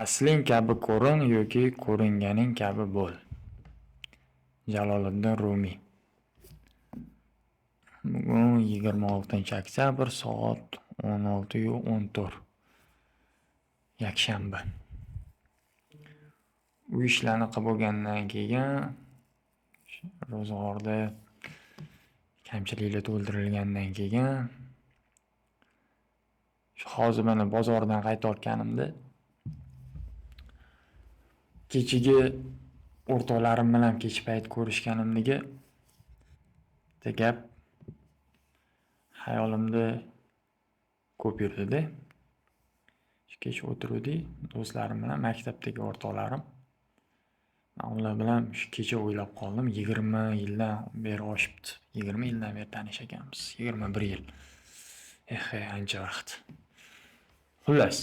Asling kabi ko'rin yoki ko'ringaning kabi bo'l. Jaloliddin Rumiy. Bugun 26-oktyabr soat 16:14. Yakshanba. Uy ishlarni qilib bo'lgandan keyin ro'zg'orda kamchiliklar to'ldirilgandan keyin hozir mana bozordan qaytayotganimda kechagi o'rtoqlarim bilan kech payt ko'rishganimdagi gap hayolimda ko'p yurdi-da. Kech o'tirdik do'stlarim bilan, maktabdagi o'rtoqlarim. Ular bilan shu kecha o'ylab qoldim, 20 yildan beri oshibdi. 20 yildan beri tanish ekanmiz. 21 yil. Ancha vaqt. Xullas,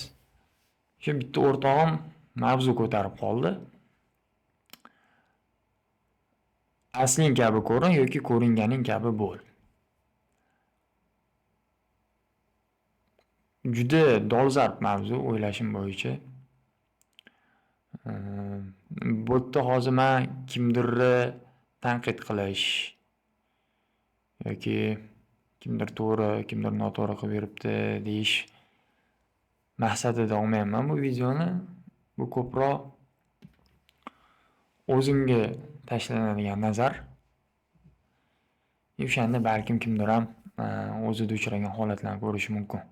shu bitta o'rtog'im mavzu ko'tarib qoldi. Asling kabi ko'rin yoki ko'ringaning kabi bo'l. Juda dolzarb mavzu o'ylashim bo'yicha. Bu yerda hozir men kimdirni tanqid qilish yoki kimdir to'g'ri, kimdir noto'g'ri qilib yuribdi deyish maqsadida olmayapman bu videoni. Bu ko'proq o'zimga tashlanadigan nazar. O'shanda balkim kimdir ham o'zida uchragan holatlarni ko'rishi mumkin.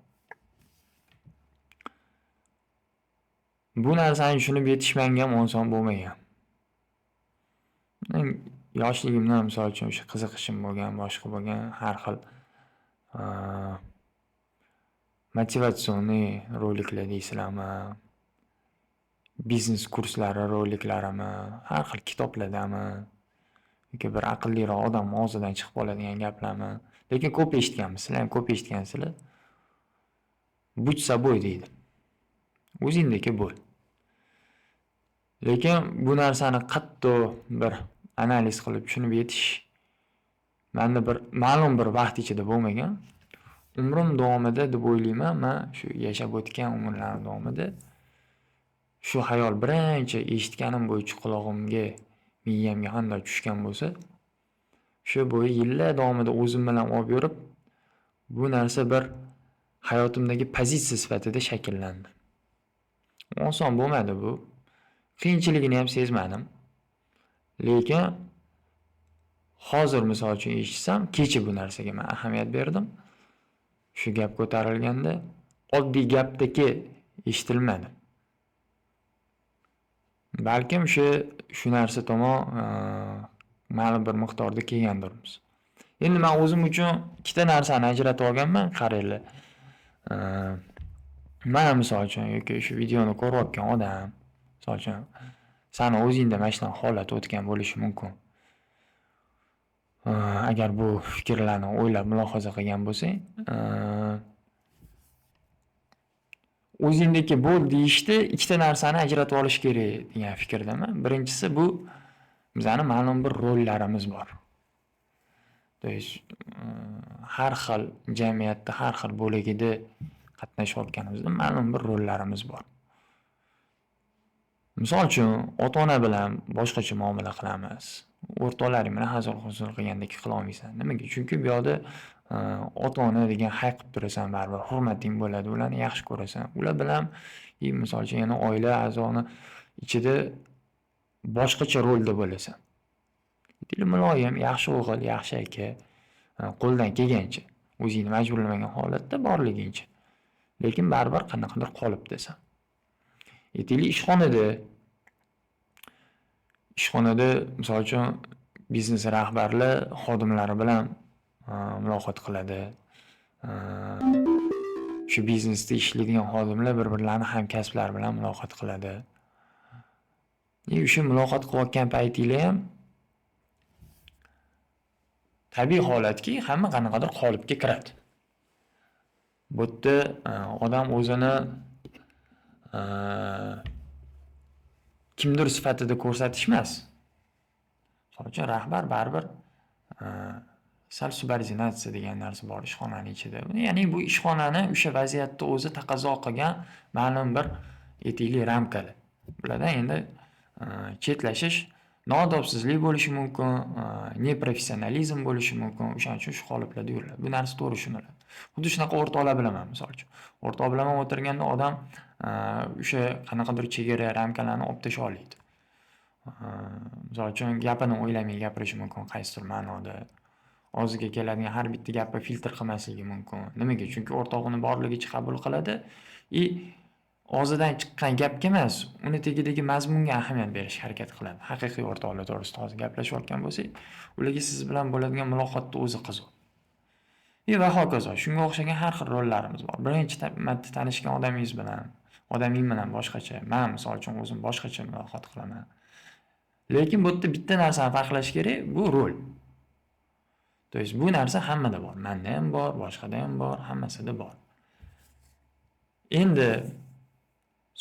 Bu narsani tushunib yetish menga ham oson bo'lmagan. Yoshligimdan misol uchun o'sha qiziqishim bo'lgan, boshqa bo'lgan har xil motivatsion roliklar deysizlarmi, biznes kurslari roliklarimi, har xil kitoblardami yoki bir aqlliroq odam og'zidan chiqib qoladigan gaplarmi. Lekin ko'p eshitganmiz, sizlar ham ko'p eshitgansizlar. Budsa bo'y deydi. O'zingdagi bo'l. Lekin bu narsani qattiq bir analiz qilib tushunib yetish menda bir ma'lum bir vaqt ichida bo'lmagan. Umrim davomida deb o'ylayman, men shu yashab o'tgan umrlarim davomida shu hayol birinchi eshitganim bo'yicha quloqimga, miyamga qanday tushgan bo'lsa, shu bo'yi yillar davomida o'zim bilan olib yurib, bu narsa bir hayotimdagi pozitsiya sifatida shakllandi. Oson bo'lmadi bu. Qiyinchiligini ham sezmadim. Lekin hozir misol uchun eshitsam, kecha bu narsaga men ahamiyat berdim. Shu gap ko'tarilganda oddiy gapdagi eshitilmadi. Balkim shu narsa tomon ma'lum bir miqdorda kelgandirmiz. Endi men o'zim uchun ikkita narsani ajratib olganman, qaranglar. Mana misol uchun yoki shu videoni ko'rayotgan odam, misol uchun sani o'zingda mana shunaqa holat o'tgan bo'lishi mumkin. Agar bu fikrlarni o'ylab mulohaza qilgan bo'lsang, o'zingdagi bo'l deyishda ikkita narsani ajratib olish kerak degan fikrdaman. Birinchisi bu bizani ma'lum bir rollarimiz bor. Har xil jamiyatda, har xil bo'lagida qatnashayotganimizda ma'lum bir rollarimiz bor. Misol uchun, ota-ona bilan boshqacha muomala qilamiz. O'rtoqlaring bilan hazil-huzul qilgandek qila olmaysan. Nimaga? Chunki bu yoqda ota-ona degan hayiqib turasan, baribir hurmating bo'ladi, ularni yaxshi ko'rasan. Ular bilan misol uchun yana oila a'zoni ichida boshqacha rolda bo'lasan. Muloyim, yaxshi o'g'il, yaxshi aka, qo'ldan kelgancha, o'zingni majburlamagan holatda borligincha. Lekin baribir qanaqadir qolibdisan. Ishxonada misol uchun biznes rahbarlar xodimlari bilan muloqot qiladi. Shu biznesda ishlaydigan xodimlar bir-birlarini hamkasblari bilan muloqot qiladi. O'sha muloqot qilayotgan paytinglar ham tabiiy holatki, hamma qanaqadir qolipga kiradi. Bu yerda odam o'zini kimdir sifatida ko'rsatish emas. Misol uchun rahbar baribir sal subordinatsiya degan narsa bor ishxonaning ichida. Ya'ni bu ishxonani o'sha vaziyatda o'zi taqozo qilgan ma'lum bir etikli ramkali. Bularda endi chetlashish noodobsizlik bo'lishi mumkin, neprofessionalizm bo'lishi mumkin. O'shaning uchun shu holatlarda yuriladi. Bu narsa to'g'ri tushuniladi. Xuddi shunaqa o'rtoqlar bilaman, misol uchun. O'rtoq bilan o'tirganda odam o'sha qanaqadir chegara ramkalarni olib tasha oladi. Misol uchun gapini o'ylamay gapirishi mumkin qaysidir ma'noda. Og'ziga keladigan har bitta gapni filtr qilmasligi mumkin. Nimaga? Chunki o'rtoq uni borligicha qabul qiladi. Og'zidan chiqqan gapga emas, uni tagidagi mazmunga ahamiyat berishga harakat qiladi. Haqiqiy o'rtoqlar to'g'risida hozir gaplashayotgan bo'lsak, ularga siz bilan bo'ladigan muloqotning o'zi qiziq. Va hokazo. Shunga o'xshagan har xil rollarimiz bor. Birinchi marta tanishgan odaming bilan boshqacha. Men misol uchun o'zim boshqacha muloqot qilaman. Lekin bu yerda bitta narsani farqlash kerak, bu rol. To есть bu narsa hammada bor. Menda ham bor, boshqada ham bor, hammasida bor. Endi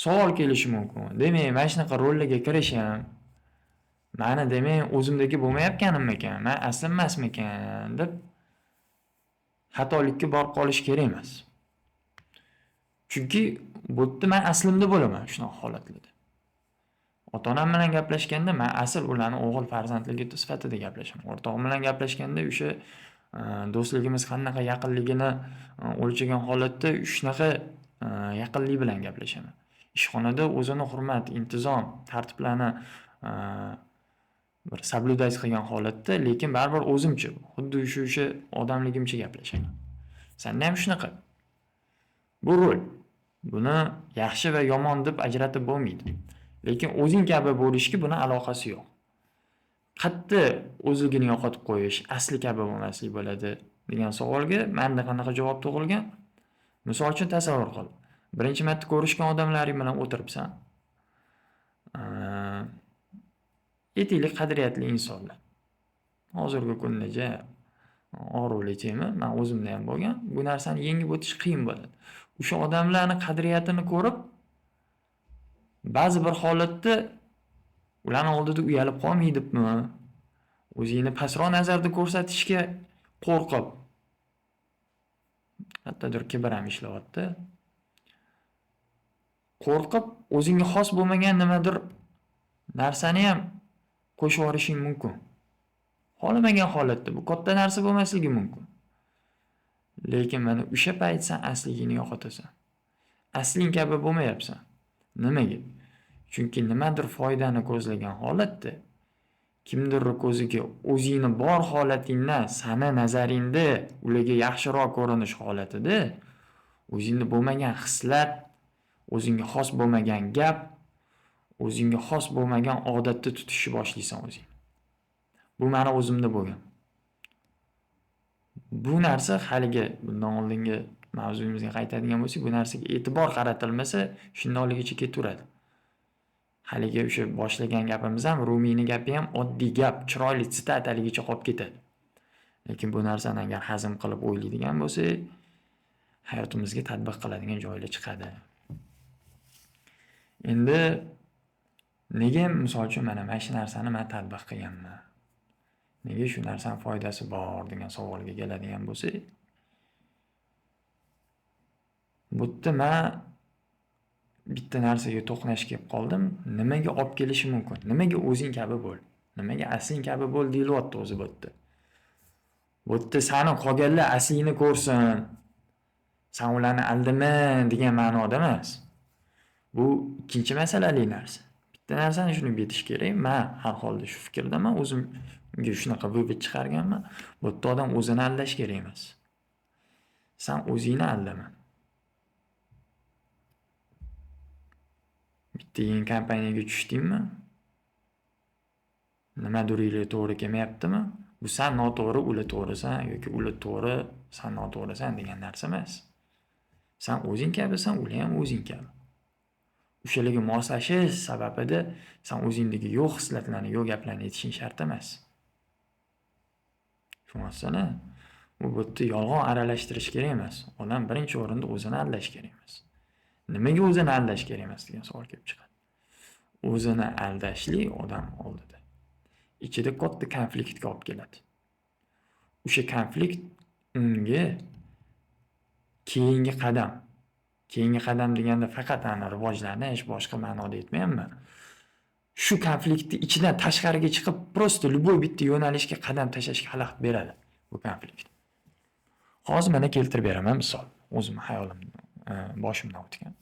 savol kelishi mumkin. Demak, mana shunaqa rollarga kirishim, mani demak o'zimdagi bo'lmayotganimmikan, men asli emasmikan deb xatolikka borib qolish kerak emas. Chunki bu yerda men aslimda bo'laman shunaqa holatlarda. Ota-onam bilan gaplashganda men asl ularning o'g'il farzandligi sifatida gaplashaman. O'rtog'im bilan gaplashganda o'sha do'stligimiz qanaqa yaqinligini o'lchagan holatda shunaqa yaqinlik bilan gaplashaman. Ishxonada o'zini hurmat, intizom, tartiblarni bir соблюдать qilgan holatda, lekin baribir o'zimcha, xuddi o'sha odamligimcha gaplashaman. Senda ham shunaqa. Bu rol. Buni yaxshi va yomon deb ajratib bo'lmaydi. Lekin o'zing kabi bo'lishga buni aloqasi yo'q. Qattiq o'zligini yo'qotib qo'yish, asli kabi bo'lmaslik bo'ladi degan savolga menda qanaqa javob tug'ilgan? Misol uchun tasavvur qil. Birinchi marta ko'rishgan odamlaring bilan o'tiribsan. Etikli, qadriyatli insonlar. Hozirgi kungacha og'irlikmi, men o'zimda ham bo'lgan. Bu narsani yengib o'tish qiyin bo'ladi. O'sha odamlarning qadriyatini ko'rib, ba'zi bir holatda ularning oldida uyalib qolmaydibmi? O'zingni pastroq nazarda ko'rsatishga qo'rqib. Hattodir kibr ham ishlayapti. Qo'rqib, o'zingga xos bo'lmagan nimadir narsani ham qo'shib yorishing mumkin. Xohlamagan holatda bu katta narsa bo'lmasligi mumkin. Lekin mana o'sha payt sen asligini yo'qotasan. Asling kabi bo'lmayapsan. Nimaga? Chunki nimadir foydani ko'zlagan holatda kimdir ko'ziga o'zingni bor holatingdan, sana nazaringda ularga yaxshiroq ko'rinish holatida o'zingda bo'lmagan hislat, o'zingga xos bo'lmagan gap, o'zingga xos bo'lmagan odatni tutishni boshlaysan o'zing. Bu meni o'zimda bo'lgan. Bu narsa haligi bundan oldingi mavzuyimizga qaytadigan bo'lsak, bu narsaga e'tibor qaratilmasa, shundoqligicha ketaveradi. Haligi o'sha boshlagan gapimiz ham Rumiyning gapi ham oddiy gap, chiroyli sitataligicha qolib ketadi. Lekin bu narsani agar hazm qilib o'ylaydigan bo'lsak, hayotimizga tatbiq qiladigan joylar chiqadi. Endi nega misol uchun mana shu narsani men tatbiq qilganman? Nega shu narsaning foydasi bor degan savolga keladigan bo'lsak, bu yerda men bitta narsaga to'qnash kelib qoldim. Nimaga olib kelishi mumkin? Nimaga o'zing kabi bo'l? Nimaga asling kabi bo'l deyilyapti o'zi bu yerda. Bu yerda seni qolganlar aslingni ko'rsin. Sen ularni aldama degan ma'noda emas. Bu ikkinchi masalali narsa. Bitta narsani tushunib yetish kerak. Men har holda shu fikrdaman. O'zimga shunaqa vivit chiqarganman. Bu yerda odam o'zini aldash kerak emas. Sen o'zingni aldama. Bitta yangi kompaniyaga tushdingmi? Nimadir to'g'ri kelmayaptimi? Bu sen noto'g'ri, ular to'g'risan yoki ular to'g'ri, sen noto'g'risan degan narsa emas. Sen o'zing kabisan, ular ham o'zing kabi. O'shalarga moslashish sababida sen o'zingdagi yo'q hislatlarni, yo'q gaplarni aytishing shart emas. Tushunasizmi? Bu yerda yolg'on aralashtirish kerak emas. Odam birinchi o'rinda o'zini aldash kerak emas. Nimaga o'zini aldash kerak emas degan savol kelib chiqadi. O'zini aldashlik odam oldida ichida katta konfliktga olib keladi. O'sha konflikt unga keyingi qadam, Keyingi qadam deganda faqat rivojlanish, boshqa ma'noda aytmayapman. Shu konfliktni ichidan tashqariga chiqib, prosta любой bitta yo'nalishga qadam tashlashga xalaqit beradi bu konflikt. Hozir mana keltirib beraman misol. O'zim hayolimda, boshimdan o'tgan.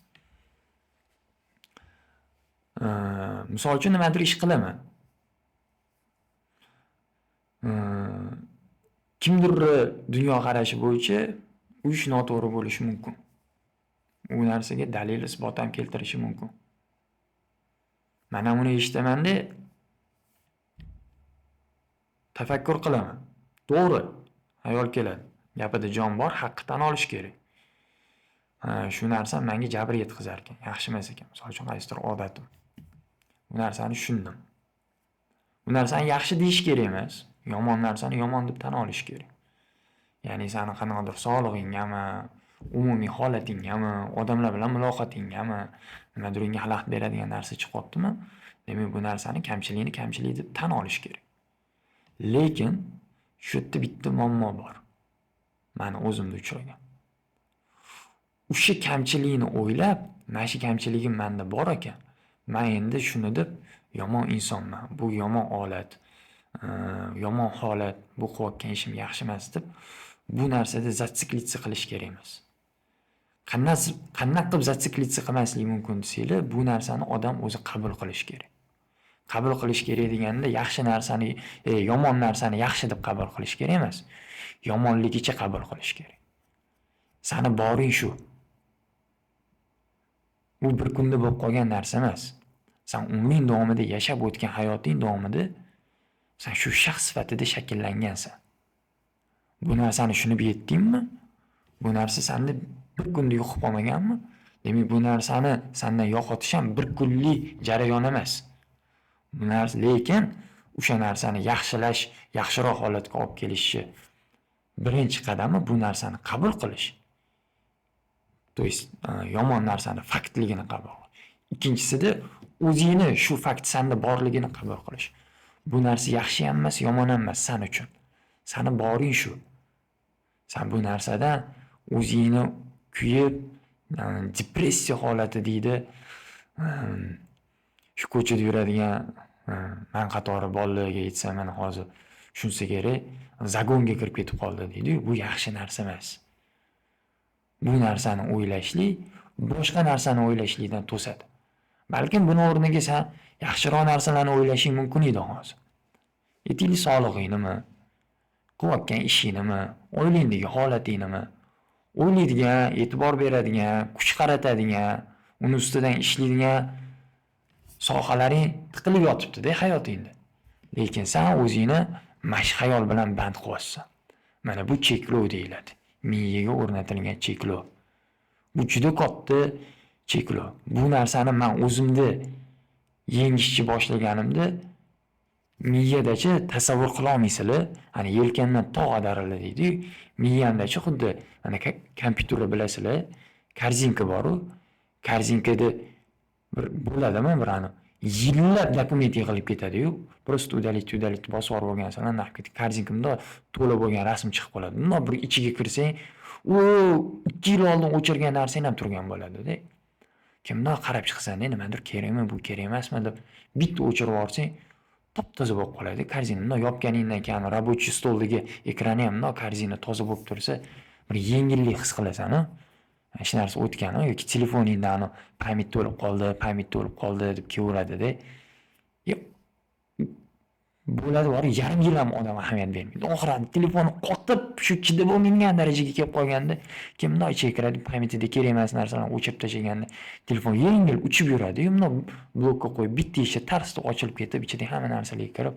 Misol uchun nimadir ish qilaman. Kimdir dunyoqarashi bo'yicha u ish noto'g'ri bo'lishi mumkin. U narsaga dalil isbot ham keltirishi mumkin. Mana uni eshitaman-da tafakkur qilaman. To'g'ri, hayol keladi. Gapida jon bor, haqqi tan olish kerak. Shu narsa menga jabr yetkazar ekan, yaxshi emas ekan. Misol uchun qaysidir odatim. Bu narsani tushundim. Bu narsani yaxshi deyish kerak emas, yomon narsani yomon deb tan olish kerak. Ya'ni seni qanaqadir sog'lig'ingami, umumiy holatingami, odamlar bilan muloqotingami, nimaduringga xalaqit beradigan narsa chiqyaptimi? Demak, bu narsani kamchilik deb tan olish kerak. Lekin shu yerda bitta muammo bor. Meni o'zimda uchragan. O'sha kamchilikni o'ylab, mana shu kamchiligim menda bor ekan. Men endi shuni deb yomon insonman, bu yomon holat, bu qilayotgan ishim yaxshi emas deb bu narsada zatsiklitsa qilish kerak emas. Qanday qilib zatsiklitsa qilmaslik mumkin desanglar, bu narsani odam o'zi qabul qilish kerak. Qabul qilish kerak deganda yaxshi narsani, yomon narsani yaxshi deb qabul qilish kerak emas. Yomonligicha qabul qilish kerak. Sani boring shu. Bu bir kunda bo'lib qolgan narsa emas. Sen umring davomida yashab o'tgan hayoting davomida sen shu shaxs sifatida shakllangansan. Bu narsani tushunib yetdingmi? Bu narsa seni bir kunda yo'qib qolmaganmi? Demak, bu narsani sendan yo'qotish ham bir kunlik jarayon emas. Bu narsa lekin o'sha narsani yaxshilash, yaxshiroq holatga olib kelishi birinchi qadami bu narsani qabul qilish. То есть yomon narsani faktligini qabul qilish. Ikkinchisida o'zingni shu fakt senda borligini qabul qilish. Bu narsa yaxshi ham emas, yomon ham emas sen uchun. Seni boring shu. Sen bu narsadan o'zingni kuyib, depressiya holati deydi. Shu ko'chada yuradigan men qatori bolalarga aytsam, mana hozir shunsa kerak, zagonga kirib ketib qoldi deydi. Bu yaxshi narsa emas. Bu narsani o'ylashlik boshqa narsani o'ylashlikdan to'sadi. Balkim buni o'rniga sen yaxshiroq narsalarni o'ylashing mumkin edi hozir. Aytaylik, sog'lig'ingni, qilayotgan ishingni, oilangdagi holatingni, o'ylaydigan, e'tibor beradigan, kuch qaratadigan, uni ustidan ishlaydigan sohalaring tiqilib yotibdi-da hayotingda. Lekin sen o'zingni mashq xayol bilan band qilyapsan. Mana bu cheklov deyiladi. Miyaga o'rnatilgan cheklov. Bu juda katta cheklov. Bu narsani men o'zimda yengishni boshlaganimda miyadachi tasavvur qila olmaysizlar. Hani yelkandan tog' ag'dariladi deydi. Miyamdachi xuddi mana kompyuterni bilasizlar, korzinka bor-ku. Korzinkada bir bo'ladimi, bir yillab dokument yig'ilib ketadi-yu. Prosta udalit bosib o'rgansanlar, naqd ketib korzinkimda to'la bo'lgan rasm chiqib qoladi. Bundan bir ichiga kirsang, 2 yil oldin o'chirgan narsang ham turgan bo'ladi-da. Kimdan qarab chiqsang, nimadir kerakmi, bu kerak emasmi deb bitta o'chirib yuborsang, top-toza bo'lib qoladi. Korzinani yopganingdan keyin rabochiy stoldagi ekrani ham korzinani toza bo'lib tursa, bir yengillik his qilasan-a? Hech narsa o'tgan yoki telefoningdan paymet to'lib qoldi deb kelaveradi-da. Bo'ladi, bor yarim yil ham odam ahamiyat bermaydi. Oxirida telefoni qotib, shu chidab bo'lmaydigan darajaga kelib qolganda, kimdan chekiradi, paymetida kerak emas narsalarni o'chirib tashlaganda, telefon yengil uchib yuradi. Buni blokka qo'yib, bitta eshik tarsda ochilib ketib, ichida hamma narsalar kirib,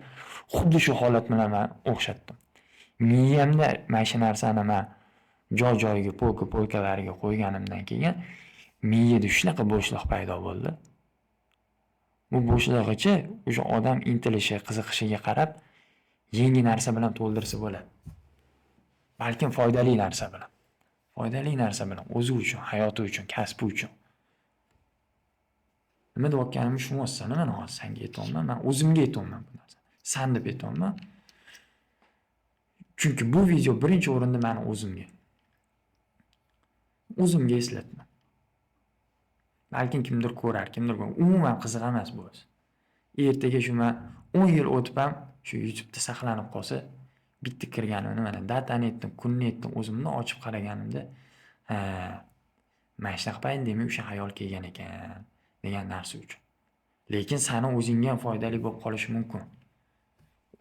xuddi shu holat bilan men o'xshatdim. Miyamda mana shu narsani men joy-joyiga, polkalariga qo'yganimdan keyin miyada shunaqa bo'shliq paydo bo'ldi. Bu bo'shlig'ichi o'sha odam intilishi, qiziqishiga qarab yangi narsa bilan to'ldirsa bo'ladi. Balkim foydali narsa bilan, o'zi uchun, hayoti uchun, kasbi uchun. Nima deyotganimni tushunmaysan, men hozir senga aytayapman, men o'zimga aytayapman bu narsani. Sen deb aytayapman. Chunki bu video birinchi o'rinda meni o'zimga eslatma. Balkim kimdir ko'rar, kimdir umuman qiziq emas bu o'zi. Ertaga shu men 10 yil o'tib ham shu YouTube'da saqlanib qolsa, bitta kirganimni mana datani aytdim, kunni aytdim, o'zimni ochib qaraganimda, ha, mana shunaqa payt demak o'sha xayol kelgan ekan degan narsa uchun. Lekin sani o'zingga ham foydali bo'lib qolishi mumkin.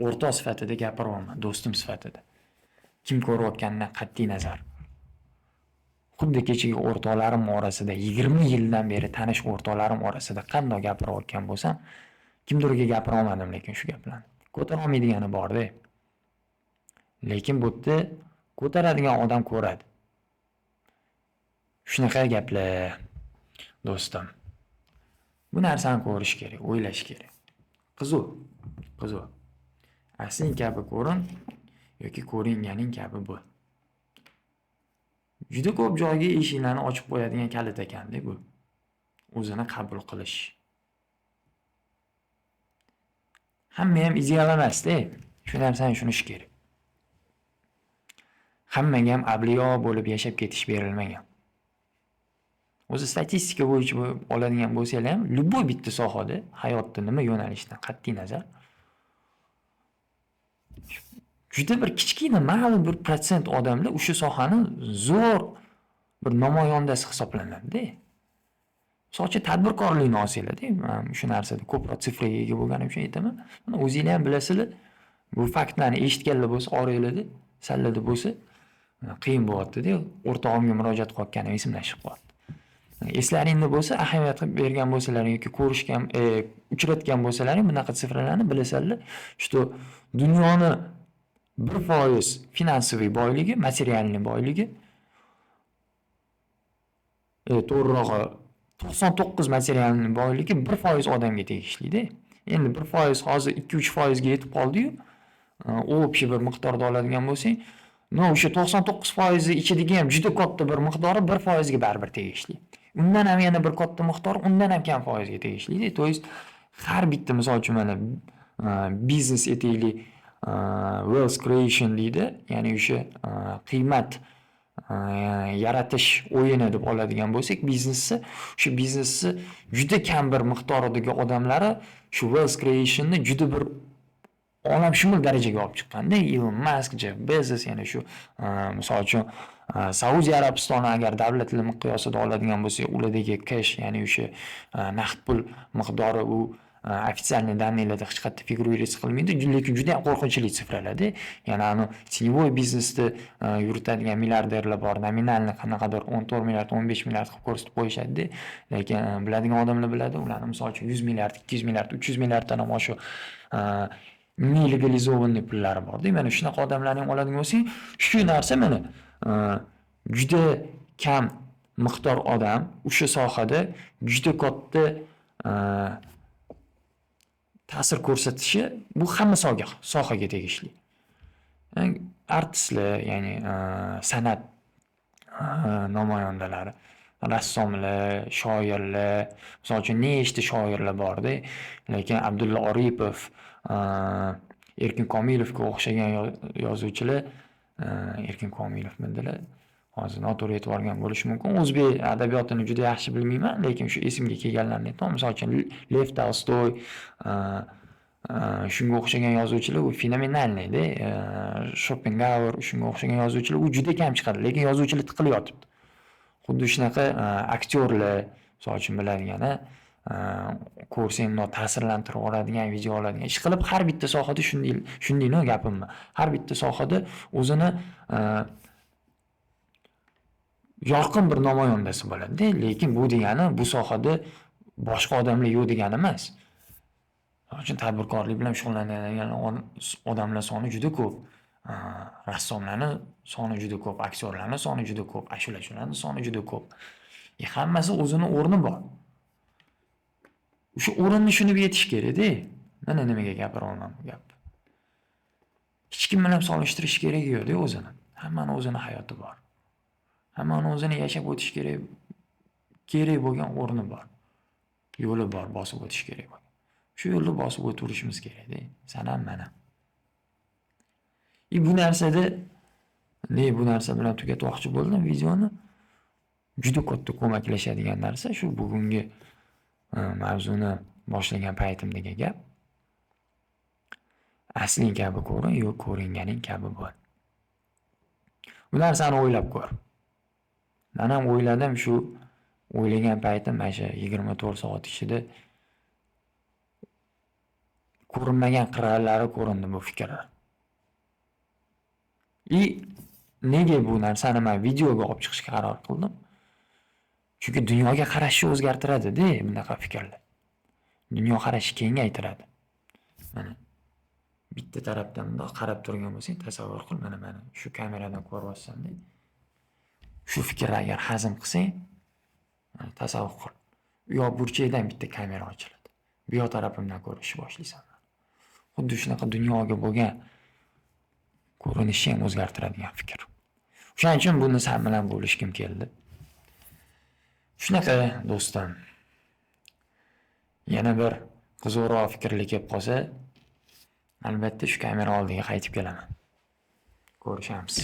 O'rtoq sifatida gapiryapman, do'stim sifatida. Kim ko'rayotganidan qat'iy nazar. Xuddi kechagi o'rtoqlarim orasida 20 yildan beri tanish o'rtoqlarim orasida qanday gapirayotgan bo'lsam, kimdirga gapira olmadim lekin shu gaplarni. Ko'tara olmaydigani bor-da. Lekin bu yerda ko'taradigan odam ko'radi. Shunaqa gaplar, do'stim. Bu narsani ko'rish kerak, o'ylash kerak. Qiziq. Asling kabi ko'rin yoki ko'ringaning kabi bo'l. Juda ko'p joyga eshiklarni ochib qo'yadigan kalit ekanda bu. O'zini qabul qilish. Hamma ham ideal emas-da. Shu narsani tushunish kerak. Hammaga ham avliyo bo'lib yashab ketish berilmagan. O'zi statistika bo'yicha oladigan bo'lsanglar ham, любой bitta sohada, hayotda nima yo'nalishdan qat'iy nazar, juda bir kichkina ma'lum bir protsent odamlar o'sha sohani zo'r bir namoyandasi hisoblanadi-da. Sochi tadbirkorlikni olsanglar-da, men shu narsada ko'proq sifraga ega bo'lganim uchun aytaman. Mana o'zinglar ham bilasizlar, bu faktlarni eshitganlar bo'lsa, oranglarda, sallada bo'lsa, qiyin bo'lyapti-da. O'rtog'imga murojaat qilayotganim esimdan chiqib qoldi. Eslaringda bo'lsa, ahamiyat bergan bo'lsalaring yoki ko'rishgan, uchratgan bo'lsalaring bunaqa sifralarni bilasizlar. Shu dunyoni 1% finansiviy boyligi, materialniy boyligi, to'g'rirog'i 99 materialniy boyligi 1% odamga tegishli-da. Endi 1% hozir 2-3% ga yetib qoldi-yu, o'pshi bir miqdorda oladigan bo'lsang, o'sha 99% ichidagi ham juda katta bir miqdori 1% ga baribir tegishli. Undan ham yana bir katta miqdor, undan ham kam foizga tegishli-da. To есть har bitta misol uchun mana biznes etaylik, wealth creation deydi, ya'ni o'sha qiymat yaratish o'yini deb oladigan bo'lsak, shu biznesni juda kam bir miqdoridagi odamlari shu wealth creationni juda bir olamshumul darajaga olib chiqqanda, Elon Musk, Jeff Bezos, yana shu misol uchun Saudiya Arabistoni agar davlatlar miqyosida oladigan bo'lsak, ulardagi cash, ya'ni o'sha naqd pul miqdori u ofitsialniy daniylarda hech qanday figurировать qilmaydi, lekin juda ham qo'rqinchli sifralarda. Ya'ni ani tеневой biznesda yuritadigan milliarderlar bor, nominalni qanaqadir 14 milliard, 15 milliard qilib ko'rsatib qo'yishadi-da. Lekin biladigan odamlar biladi, ularni misol uchun 100 milliard, 200 milliard, 300 milliarddan ham oshiq nelegalizovanный pullari bor-da. Mana shunaqa odamlarning oladigan bo'lsang, shu narsa mana juda kam miqdor odam o'sha sohada juda katta ta'sir ko'rsatishi, bu hamma sohaga tegishli. Artistlar, ya'ni san'at namoyandalari, rassomlar, shoirlar, misol uchun nechta shoirlar bor-da, lekin Abdulla Oripov, Erkin Komilovga o'xshagan yozuvchilar, Erkin Komilovmidilar, hozir noto'g'ri e'tiborgan bo'lishi mumkin. O'zbek adabiyotini juda yaxshi bilmayman, lekin shu esimga kelganlarni aytaman. Misol uchun Lev Tolstoy, shunga o'xshagan yozuvchilar u fenomenalniy-da. Schopenhauer, shunga o'xshagan yozuvchilar u juda kam chiqadi, lekin yozuvchilar tiqilib yotibdi. Xuddi shunaqa aktyorlar, misol uchun biladigani, ko'rsang ta'sirlantirib oladigan, video oladigan ish qilib, har bitta sohada shundayni gapimni. Har bitta sohada o'zini yorqin bir namoyandasi bo'ladi, lekin bu degani bu sohada boshqa odamlar yo'q degani emas. Shuning uchun tadbirkorlik bilan shug'ullanadigan odamlar soni juda ko'p. Rassomlarning soni juda ko'p, aktyorlarning soni juda ko'p, ashulachilarning soni juda ko'p. Hammasi o'zini o'rni bor. O'sha o'rinni tushunib yetish kerak-da. Mana nimaga gapiryapman bu gapni. Hech kim bilan solishtirish kerak yo'q-da o'zini. Hammani o'zini hayoti bor. Hammani o'zini yashab o'tish kerak bo'lgan o'rni bor. Yo'li bor, bosib o'tish kerak bo'lgan. Shu yo'lni bosib o'tirishimiz kerak-da. San ham mana. Bu narsa bilan tugatmoqchi bo'ldim videoni. juda katta ko'maklashadigan narsa shu bugungi mavzuni boshlagan paytimdagi gap. Asling kabi ko'rin, yo'q ko'ringaning kabi bo'l. Bu narsani o'ylab ko'r. Men ham o'yladim shu o'ylagan paytim mana shu 24 soat ichida ko'rinmagan qirralari ko'rindi bu fikrlar. Nega bu narsani men videoga olib chiqishga qaror qildim? Chunki dunyoga qarashni o'zgartiradi-da bunaqa fikrlar. Dunyo qarashni kengaytiradi. Mana bitta tarafdan bundoq qarab turgan bo'lsang, tasavvur qil, mana shu kameradan ko'ryapsan-da. Shu fikrni agar hazm qilsang, tasavvur qil. U yoq burchakdan bitta kamera ochiladi. Bu yoq tarafimdan ko'rishni boshlaysan. Xuddi shunaqa dunyoga bo'lgan ko'rinishni ham o'zgartiradigan fikr. Shuning uchun buni sen bilan bo'lishkim keldi. Shunaqa do'stim. Yana bir qiziqroq fikrlar kelib qolsa, albatta shu kamera oldiga qaytib kelaman. Ko'rishamiz.